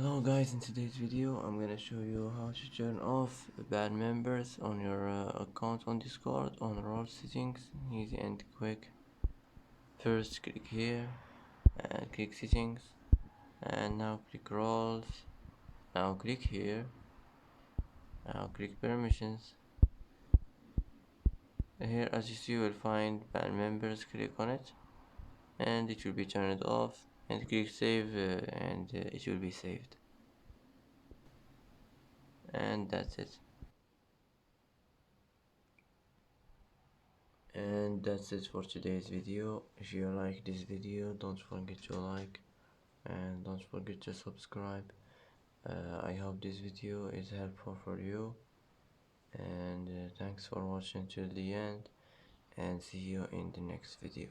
Hello guys, in today's video I'm gonna show you how to turn off bad members on your account on Discord on role settings. Easy and quick. First click here and click settings, and now click roles. Now click here. Now click permissions. Here as you see you will find bad members. Click on it and it will be turned off, and click save and it will be saved. And that's it. And that's it for today's video. If you like this video, don't forget to like and don't forget to subscribe. I hope this video is helpful for you, and thanks for watching till the end, and see you in the next video.